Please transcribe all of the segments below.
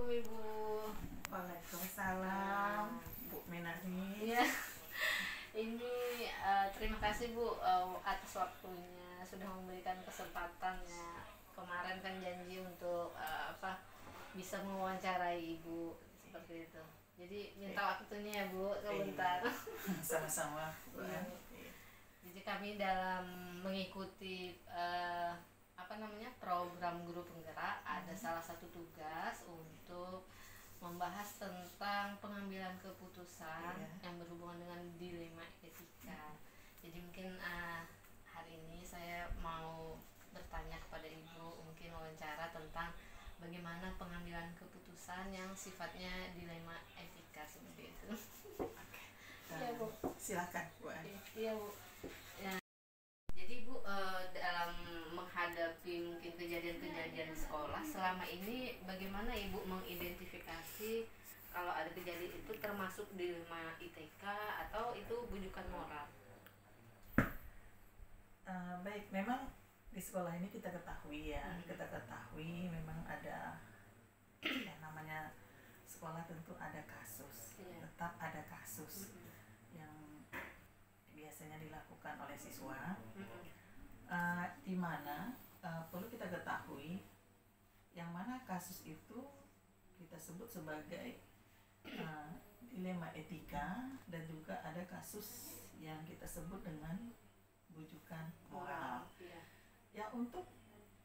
Assalamualaikum Ibu. Waalaikumsalam, Bu Menarni. Iya, ini terima kasih Bu atas waktunya sudah memberikan kesempatannya. Kemarin kan janji untuk bisa mewawancarai Ibu seperti itu. Jadi minta waktunya ya Bu sebentar. Sama-sama, Bu. Iya. Jadi kami dalam mengikuti program guru penggerak ada salah satu tugas untuk membahas tentang pengambilan keputusan yang berhubungan dengan dilema etika. Jadi mungkin hari ini saya mau bertanya kepada Ibu, mungkin wawancara tentang bagaimana pengambilan keputusan yang sifatnya dilema etika seperti itu. Iya Bu. Silakan, Bu. Iya Bu. Ya. Jadi Bu, dalam menghadapi mungkin kejadian-kejadian di sekolah selama ini, bagaimana Ibu mengidentifikasi kalau ada kejadian itu termasuk dilema ITK atau itu bujukan moral? Baik, memang di sekolah ini kita ketahui memang ada yang namanya sekolah, tentu ada kasus, tetap ada kasus yang biasanya dilakukan oleh siswa, di mana perlu kita ketahui yang mana kasus itu kita sebut sebagai dilema etika, dan juga ada kasus yang kita sebut dengan bujukan moral. Ya, untuk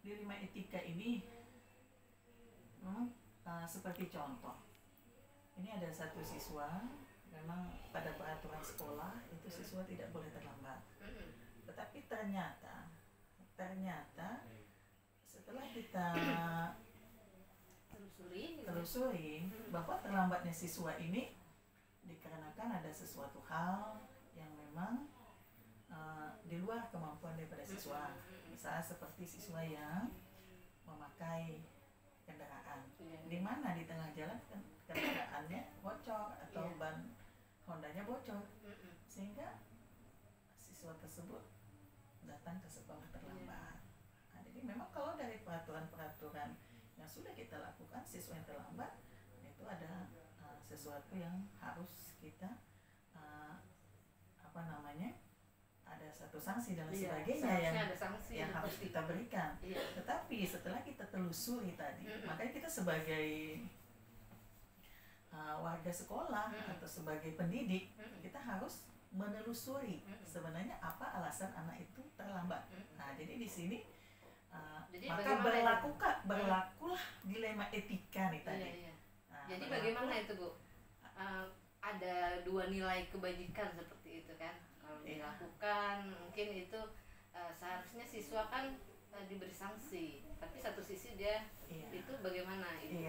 dilema etika ini memang seperti contoh, ini ada satu siswa, memang pada peraturan sekolah itu siswa tidak boleh terlambat. Tetapi ternyata setelah kita telusuri bahwa terlambatnya siswa ini dikarenakan ada sesuatu hal yang memang di luar kemampuan daripada siswa. Misalnya seperti siswa yang memakai kendaraan, di mana di tengah jalan kendaraannya bocor atau ban Hondanya bocor, sehingga siswa tersebut datang ke sekolah terlambat. Nah, jadi memang kalau dari peraturan-peraturan yang sudah kita lakukan, siswa yang terlambat itu ada sesuatu yang harus kita ada satu sanksi dan sebagainya yang harus kita berikan. Tetapi setelah kita telusuri tadi, makanya kita sebagai warga sekolah atau sebagai pendidik, kita harus menelusuri sebenarnya apa alasan anak itu terlambat. Nah, jadi di sini maka berlakulah dilema etika nih tadi. Nah, jadi bagaimana itu Bu? Ada dua nilai kebajikan seperti itu kan, kalau dilakukan mungkin itu seharusnya siswa kan diberi sanksi, tapi satu sisi dia itu bagaimana itu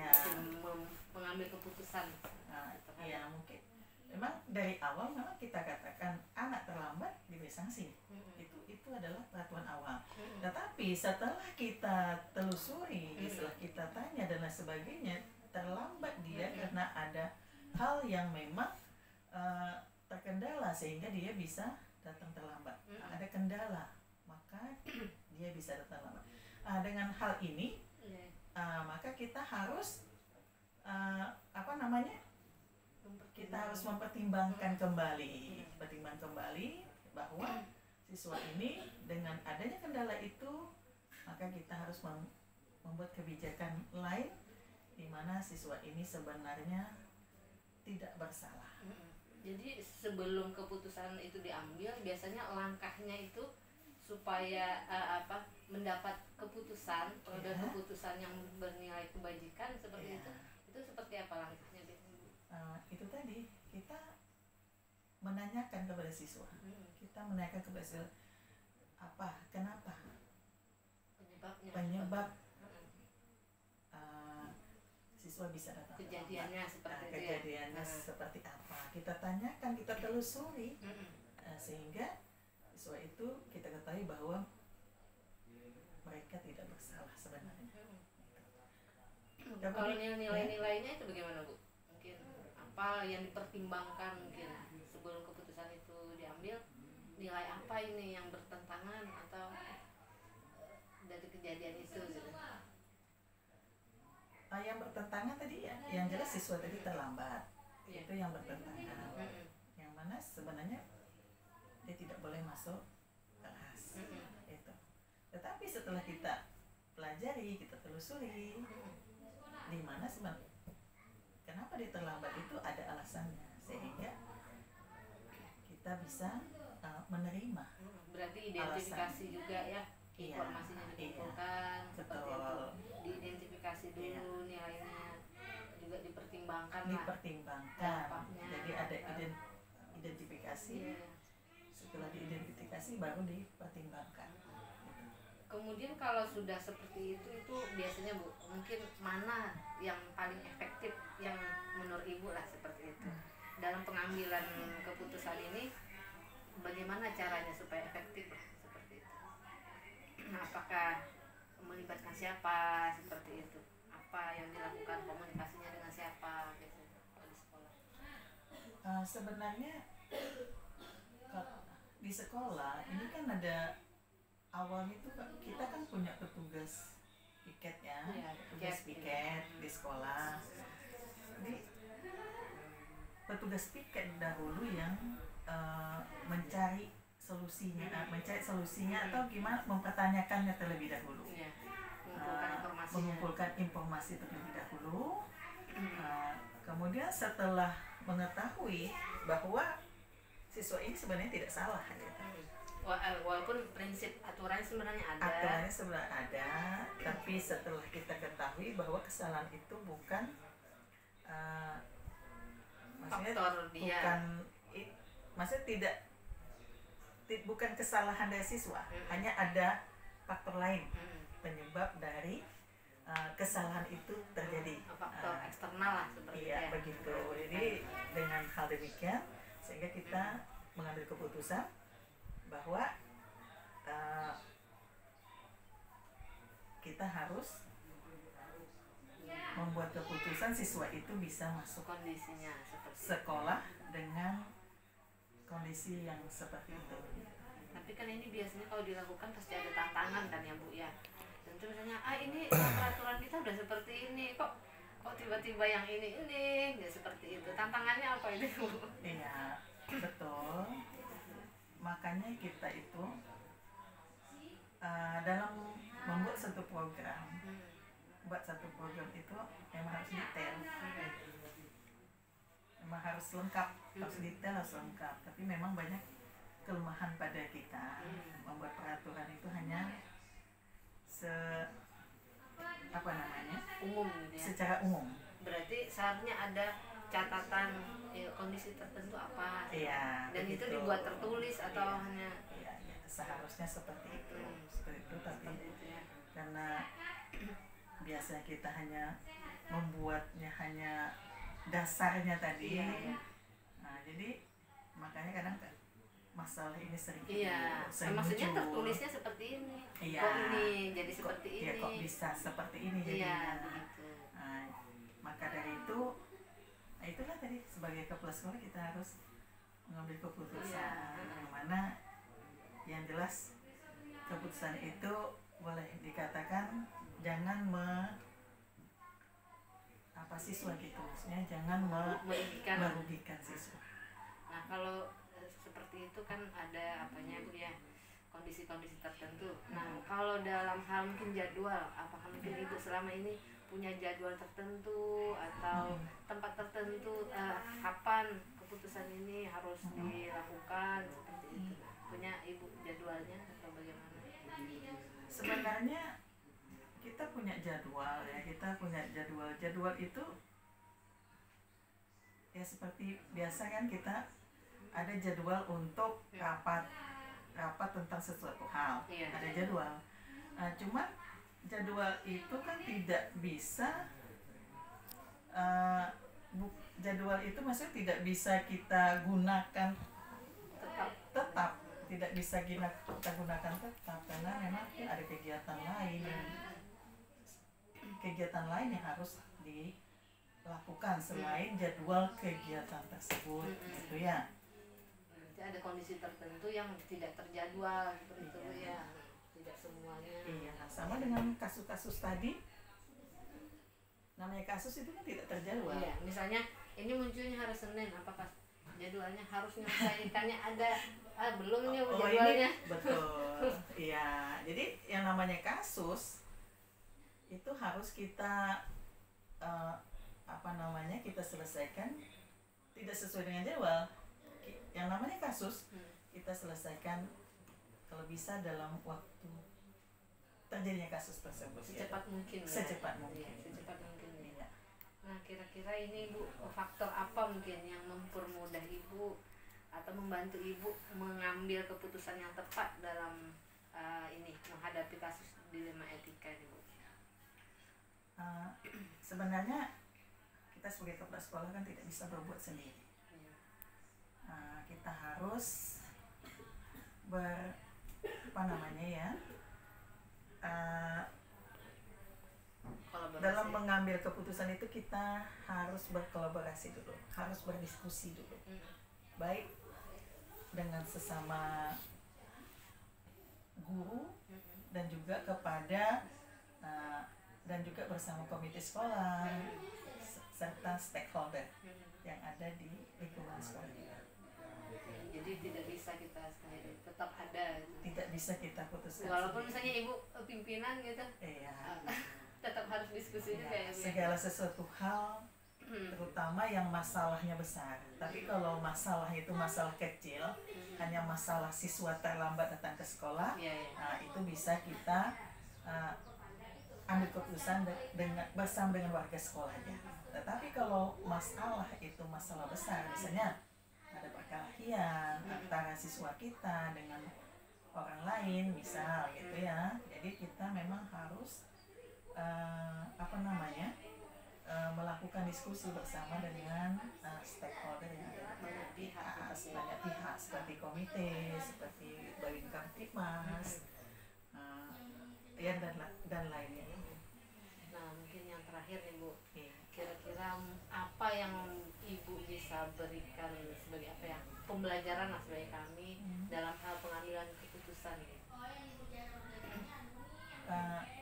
mengambil keputusan. Mungkin memang dari awal memang kita katakan anak terlambat diberi sanksi, itu adalah peraturan awal. Tetapi setelah kita telusuri, setelah kita tanya dan lain sebagainya, terlambat dia karena ada hal yang memang terkendala sehingga dia bisa datang terlambat. Ada kendala, maka dia bisa datang terlambat. Dengan hal ini, maka kita harus kita harus mempertimbangkan kembali, bahwa siswa ini dengan adanya kendala itu, maka kita harus membuat kebijakan lain di mana siswa ini sebenarnya tidak bersalah. Jadi sebelum keputusan itu diambil, biasanya langkahnya itu supaya mendapat keputusan, keputusan yang bernilai kebajikan seperti itu seperti apa langkahnya? Itu tadi kita menanyakan kepada siswa, kenapa penyebab siswa bisa datang kejadiannya seperti apa, kita tanyakan, kita telusuri, sehingga siswa itu kita ketahui bahwa mereka tidak bersalah sebenarnya. Kalau nilai-nilainya itu bagaimana Bu? Mungkin apa yang dipertimbangkan mungkin sebelum keputusan itu diambil, nilai apa ini yang bertentangan atau dari kejadian itu gitu? yang bertentangan tadi ya, yang jelas siswa tadi terlambat, itu yang bertentangan. Yang mana sebenarnya dia tidak boleh masuk kelas, itu. Tetapi setelah kita pelajari, kita telusuri, di mana sebenarnya kenapa dia terlambat itu ada alasannya, sehingga kita bisa menerima. Berarti identifikasi alasan juga ya, informasinya dikumpulkan, seperti itu, diidentifikasi dulu, nilainya juga dipertimbangkan lah. Jadi ada identifikasi, setelah diidentifikasi baru dipertimbangkan. Kemudian kalau sudah seperti itu biasanya Bu, mungkin mana yang paling efektif yang menurut Ibu lah seperti itu dalam pengambilan keputusan ini, bagaimana caranya supaya efektif lah seperti itu? Apakah melibatkan siapa seperti itu? Apa yang dilakukan, komunikasinya dengan siapa biasanya kalau di sekolah? Sebenarnya di sekolah ini kan ada awalnya itu kita kan punya petugas piket ya, petugas piket di sekolah. Jadi petugas piket dahulu yang mencari solusinya atau gimana, mempertanyakannya terlebih dahulu, mengumpulkan informasi terlebih dahulu. Kemudian setelah mengetahui bahwa siswa ini sebenarnya tidak salah gitu. Walaupun prinsip aturannya sebenarnya ada, tapi setelah kita ketahui bahwa kesalahan itu bukan bukan kesalahan dari siswa, hanya ada faktor lain penyebab dari kesalahan itu terjadi, faktor eksternal lah seperti itu. Begitu. Jadi dengan hal demikian sehingga kita mengambil keputusan bahwa kita harus membuat keputusan siswa itu bisa masuk kondisinya sekolah dengan kondisi yang seperti itu. Tapi kan ini biasanya kalau dilakukan pasti ada tantangan kan ya Bu ya. Tentu misalnya ini peraturan kita udah seperti ini, kok tiba-tiba yang ini nggak seperti itu. Tantangannya apa itu Bu? Iya, betul. Makanya kita itu dalam membuat satu program, itu memang harus detail, memang harus lengkap, harus detail, harus lengkap. Tapi memang banyak kelemahan pada kita membuat peraturan itu hanya umum gitu ya. Secara umum. Berarti seharusnya ada catatan kondisi tertentu apa, dan begitu. Itu dibuat tertulis atau hanya seharusnya seperti itu, tapi karena biasanya kita hanya membuatnya hanya dasarnya tadi, nah jadi makanya kadang masalah ini sering maksudnya tertulisnya seperti ini, kok ini jadi seperti ini, kok bisa seperti ini jadinya. Nah, maka dari itu, itulah tadi sebagai kepala sekolah kita harus mengambil keputusan yang mana yang jelas keputusan itu boleh dikatakan jangan siswa gitu, maksudnya jangan merugikan siswa. Nah kalau seperti itu kan ada apanya Bu ya, kondisi-kondisi tertentu. Nah kalau dalam hal mungkin jadwal, apakah mungkin Ibu selama ini punya jadwal tertentu atau tempat tertentu kapan keputusan ini harus dilakukan seperti itu? Punya Ibu jadwalnya atau bagaimana? Sebenarnya kita punya jadwal ya, jadwal itu ya seperti biasa kan, kita ada jadwal untuk rapat tentang sesuatu hal, ada jadwal. Nah, cuma jadwal itu kan tidak bisa jadwal itu maksudnya tidak bisa kita gunakan tetap tidak bisa kita gunakan tetap, karena memang ada kegiatan lain yang harus dilakukan selain jadwal kegiatan tersebut, gitu ya. Nanti ada kondisi tertentu yang tidak terjadwal seperti itu ya, tidak semuanya. Sama dengan kasus-kasus tadi, namanya kasus itu kan tidak terjadwal. Iya, misalnya ini munculnya hari Senin, apakah jadwalnya harus menyelesaikannya ada belum nih jadwalnya? Ini betul. Iya, jadi yang namanya kasus itu harus kita kita selesaikan tidak sesuai dengan jadwal. Yang namanya kasus kita selesaikan kalau bisa dalam waktu terjadinya kasus tersebut secepat mungkin. Secepat mungkin. Ya, secepat mungkin. Ya. Nah, kira-kira ini Ibu, faktor apa mungkin yang mempermudah Ibu atau membantu Ibu mengambil keputusan yang tepat dalam ini menghadapi kasus dilema etika ini, Bu? Sebenarnya kita sebagai kepala sekolah kan tidak bisa berbuat sendiri. Kita harus dalam mengambil keputusan itu kita harus berkolaborasi dulu, harus berdiskusi dulu, baik dengan sesama guru dan juga dan juga bersama komite sekolah serta stakeholder yang ada di lingkungan sekolah. Jadi tidak bisa kita tetap ada. Tidak bisa kita putuskan. Walaupun misalnya Ibu pimpinan gitu. Iya. Tetap harus diskusi juga ya. Segala sesuatu hal, terutama yang masalahnya besar. Tapi kalau masalah itu masalah kecil, hanya masalah siswa terlambat datang ke sekolah, itu bisa kita ambil keputusan bersama dengan warga sekolahnya. Tetapi kalau masalah itu masalah besar, misalnya ada perkelahian antara siswa kita dengan orang lain, misal gitu ya. Jadi kita memang harus melakukan diskusi bersama dengan stakeholder yang ada banyak pihak seperti komite, seperti Babin Kamtipmas, dan lainnya. Nah, mungkin yang terakhir nih Bu, kira-kira apa yang Ibu bisa berikan sebagai pembelajaran lah sebagai kami dalam hal pengambilan keputusan ini?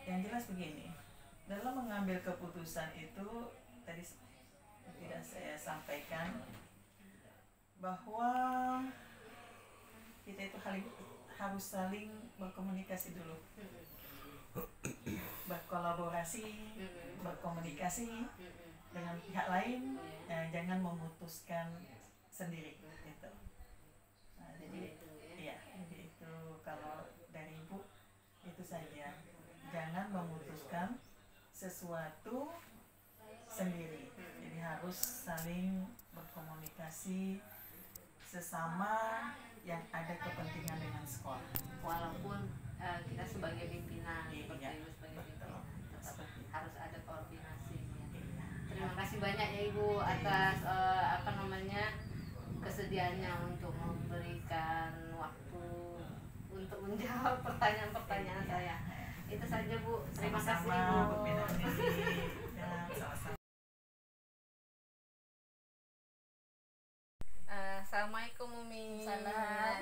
Yang jelas begini, dalam mengambil keputusan itu tadi tidak saya sampaikan bahwa kita itu harus saling berkomunikasi dulu, berkolaborasi, berkomunikasi dengan pihak lain, jangan memutuskan sendiri gitu. Jadi itu kalau dari Ibu itu saja, jangan memutuskan sesuatu sendiri. Jadi harus saling berkomunikasi sesama yang ada kepentingan dengan sekolah. Walaupun kita sebagai pimpinan, sebagai pimpinan, harus ada koordinasi. Terima kasih banyak ya Ibu atas kesediaannya untuk memberikan waktu untuk menjawab pertanyaan-pertanyaan saya. Itu saja Bu. Terima kasih Ibu. Assalamualaikum Umi. Salam.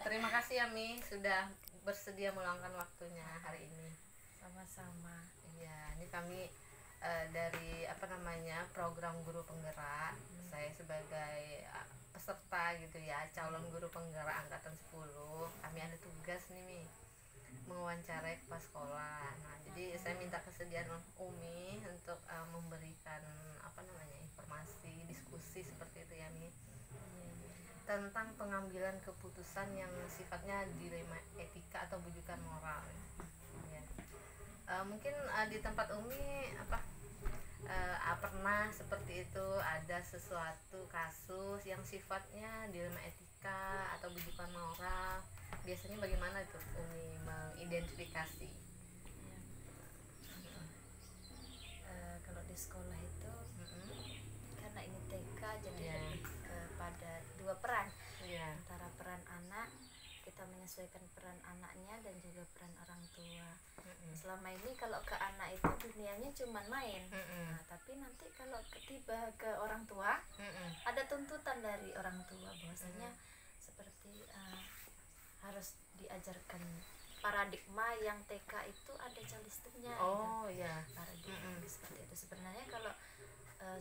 Terima kasih ya Mi sudah bersedia meluangkan waktunya hari ini. Sama-sama. Iya, ini kami dari program guru penggerak. Saya sebagai peserta gitu ya, calon guru penggerak angkatan 10. Kami ada tugas nih Mi, mewawancarai kepala sekolah. Nah, jadi saya minta kesediaan Umi untuk memberikan informasi, diskusi seperti itu ya Mi, tentang pengambilan keputusan yang sifatnya dilema etika atau bujukan moral. Ya. Mungkin di tempat Umi pernah seperti itu, ada sesuatu kasus yang sifatnya dilema etika atau bujukan moral. Biasanya bagaimana itu Umi mengidentifikasi? Kalau di sekolah itu karena ini TK, jadi lebih kepada dua peran, antara peran anak, kita menyesuaikan peran anaknya dan juga peran orang tua. Selama ini kalau ke anak itu dunianya cuma main, nah, tapi nanti kalau tiba ke orang tua, ada tuntutan dari orang tua bahwasanya seperti harus diajarkan paradigma yang TK itu ada calisthenics-nya Oh gitu. ya. Paradigma seperti itu. Sebenarnya kalau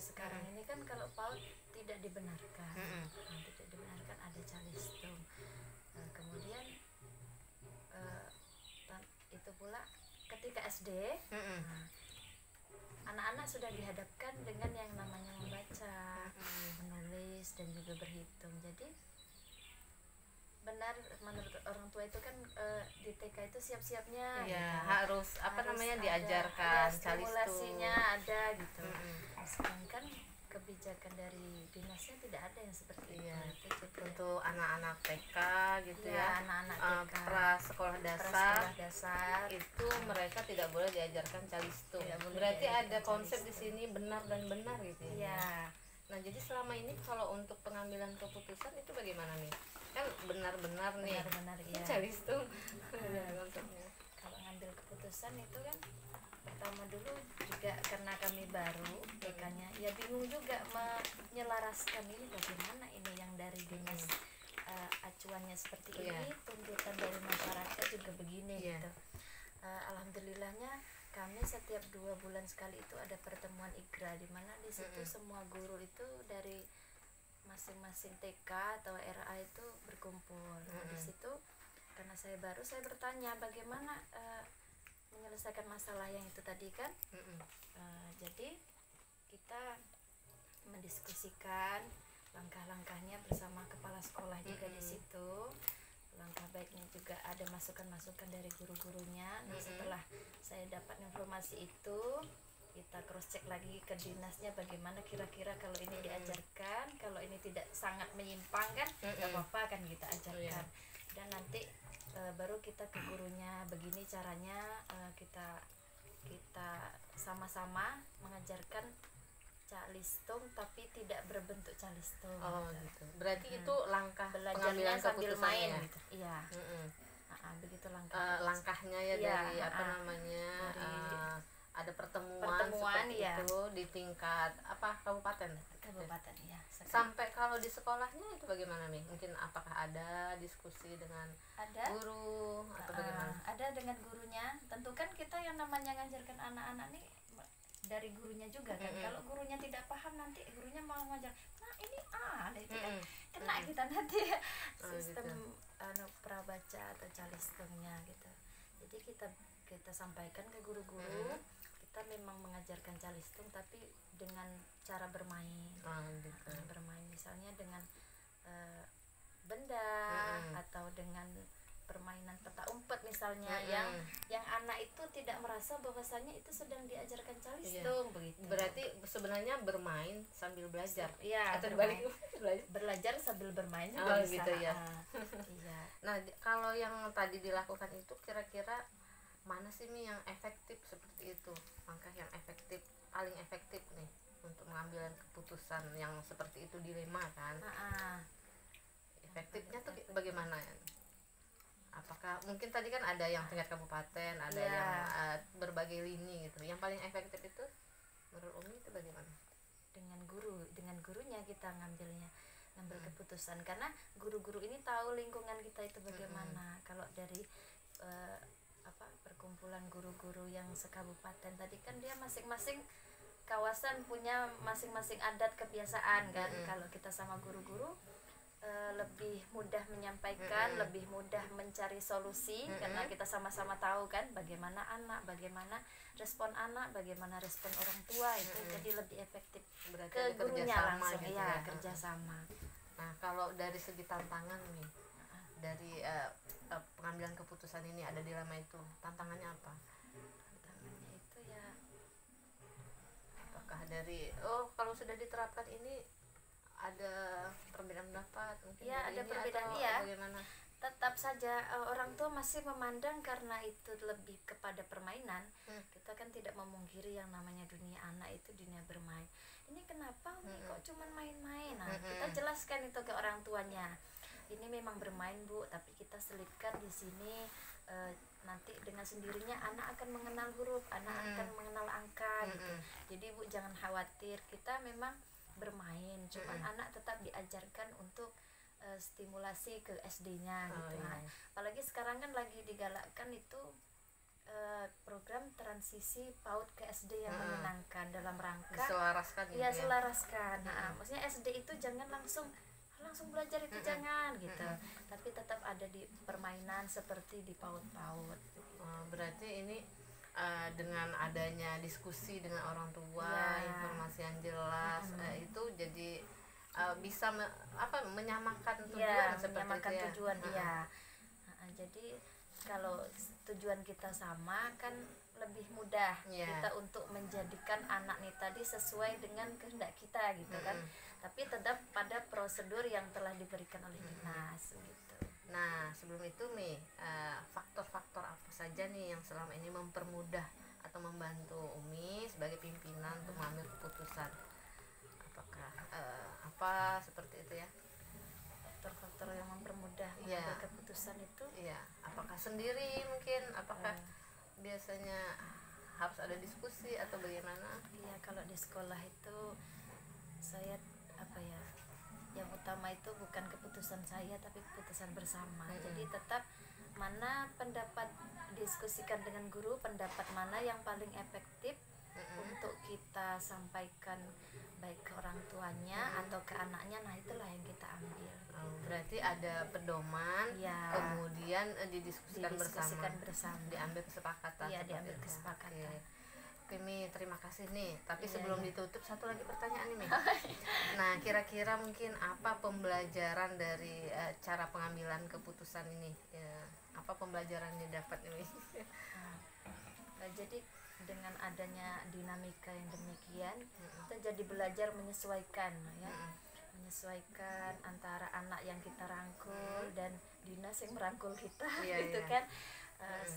sekarang ini kan kalau PAUD tidak dibenarkan, tidak dibenarkan ada calisthenics. Kemudian itu pula ketika SD, anak-anak sudah dihadapkan dengan yang namanya membaca, menulis dan juga berhitung. Jadi benar menurut orang tua itu kan di TK itu siap-siapnya ya, gitu. harus diajarkan stimulasinya ada gitu. Sedangkan kebijakan dari dinasnya tidak ada yang seperti itu. Untuk anak-anak TK gitu ya, anak-anak TK prasekolah dasar itu mereka tidak boleh diajarkan calistung. Berarti ada konsep di sini benar dan benar gitu ya. Nah jadi selama ini kalau untuk pengambilan keputusan itu bagaimana nih? Kan benar-benar nih calistung. Kalau ngambil keputusan itu kan pertama dulu juga karena kami baru TK-nya ya bingung juga menyelaraskan ini bagaimana ini yang dari dinas acuannya seperti ini, tuntutan dari masyarakat juga begini gitu. Alhamdulillahnya kami setiap 2 bulan sekali itu ada pertemuan IGRA, di mana di situ semua guru itu dari masing-masing TK atau RA itu berkumpul. Di situ karena saya baru, saya bertanya bagaimana menyelesaikan masalah yang itu tadi kan. Jadi kita mendiskusikan langkah-langkahnya bersama kepala sekolah juga di situ. Langkah baiknya juga ada masukan-masukan dari guru-gurunya. Nah setelah saya dapat informasi itu, kita cross check lagi ke dinasnya bagaimana kira-kira kalau ini diajarkan, kalau ini tidak sangat menyimpang kan nggak apa-apa kan kita ajarkan. Dan nanti baru kita ke gurunya begini caranya, kita sama-sama mengajarkan calistung tapi tidak berbentuk calistung. Gitu. Berarti itu langkah belajarnya sambil main ya? gitu. Iya. Begitu langkahnya ya dari ada pertemuan ya. Itu di tingkat kabupaten ya. Sampai kalau di sekolahnya itu bagaimana nih? Mungkin apakah ada diskusi dengan guru atau bagaimana? Ada dengan gurunya. Tentu kan kita yang namanya ngajarkan anak-anak nih dari gurunya juga kan. Kalau gurunya tidak paham nanti gurunya mau ngajar, nah ini itu kan kena kita nanti sistem prabaca atau calisthengnya gitu. Jadi kita sampaikan ke guru-guru, kita memang mengajarkan calistung tapi dengan cara bermain. Bermain misalnya dengan benda atau dengan permainan peta umpet misalnya, yang anak itu tidak merasa bahwasanya itu sedang diajarkan calistung begitu. Berarti sebenarnya bermain sambil belajar. Atau belajar sambil bermain juga bisa. Gitu ya. Nah kalau yang tadi dilakukan itu kira-kira mana sih Mi yang efektif seperti itu? Langkah yang efektif, paling efektif nih untuk mengambil keputusan yang seperti itu, dilema kan? Efektifnya tuh bagaimana ya? Apakah mungkin tadi kan ada yang tingkat kabupaten, ada yang berbagai lini gitu. Yang paling efektif itu menurut Umi itu bagaimana? Dengan gurunya kita ngambil keputusan, karena guru-guru ini tahu lingkungan kita itu bagaimana. Kalau dari perkumpulan guru-guru yang sekabupaten tadi kan dia masing-masing kawasan punya masing-masing adat kebiasaan kan. Kalau kita sama guru-guru lebih mudah menyampaikan, lebih mudah mencari solusi, karena kita sama-sama tahu kan bagaimana anak, bagaimana respon anak, bagaimana respon orang tua itu. Jadi lebih efektif. Berarti ke gurunya langsung gitu kerjasama. Nah kalau dari segi tantangan nih, dari pengambilan keputusan ini ada dilema itu, tantangannya apa? Tantangannya itu ya apakah dari kalau sudah diterapkan ini ada perbedaan pendapat mungkin? Ada perbedaan bagaimana? Tetap saja orang tua masih memandang karena itu lebih kepada permainan. Kita kan tidak memungkiri yang namanya dunia anak itu dunia bermain. Ini kenapa Umi kok cuman main-main? Kita jelaskan itu ke orang tuanya. Ini memang bermain Bu, tapi kita selipkan di sini nanti dengan sendirinya anak akan mengenal huruf, anak akan mengenal angka gitu. Jadi Bu jangan khawatir, kita memang bermain, cuman anak tetap diajarkan untuk stimulasi ke SD-nya gitu. iya. Nah, apalagi sekarang kan lagi digalakkan itu program transisi PAUD ke SD yang menyenangkan dalam rangka diselaraskan gitu ya ya. selaraskan. Nah, maksudnya SD itu jangan langsung belajar itu jangan gitu, tapi tetap ada di permainan seperti di PAUD. Berarti ini dengan adanya diskusi dengan orang tua, ya. Informasi yang jelas, itu jadi bisa menyamakan tujuan ya, seperti menyamakan itu ya. tujuan ya. Jadi kalau tujuan kita sama kan lebih mudah kita untuk menjadikan anak nih tadi sesuai dengan kehendak kita gitu kan, tapi tetap pada prosedur yang telah diberikan oleh dinas gitu. Nah, sebelum itu nih, faktor-faktor apa saja nih yang selama ini mempermudah atau membantu Umi sebagai pimpinan untuk mengambil keputusan? Apakah apa seperti itu ya? Faktor-faktor yang mempermudah mengambil keputusan itu? Iya, apakah sendiri mungkin? Apakah biasanya harus ada diskusi atau bagaimana? Iya, kalau di sekolah itu saya yang utama itu bukan keputusan saya tapi keputusan bersama. Jadi tetap mana pendapat diskusikan dengan guru, pendapat mana yang paling efektif untuk kita sampaikan baik ke orang tuanya atau ke anaknya, nah itulah yang kita ambil. Berarti ada pedoman, kemudian didiskusikan bersama, diambil kesepakatan. Iya, diambil kesepakatan. Oke, Mi, terima kasih nih. Tapi sebelum ditutup, satu lagi pertanyaan nih, Mi. Nah, kira-kira mungkin apa pembelajaran dari cara pengambilan keputusan ini? Apa pembelajaran yang didapat ini? Jadi dengan adanya dinamika yang demikian, kita jadi belajar menyesuaikan ya. Menyesuaikan antara anak yang kita rangkul dan dinas yang merangkul kita gitu kan.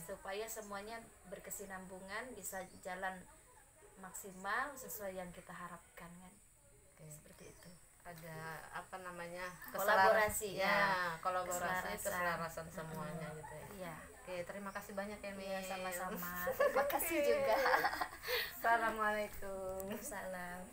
Supaya semuanya berkesinambungan, bisa jalan maksimal sesuai yang kita harapkan kan. Seperti itu. Ada kolaborasi kolaborasi, keselarasan semuanya gitu ya. Iya. Oke, terima kasih banyak ya, Mi. Iya, sama-sama. Terima kasih juga. Assalamualaikum. Salam.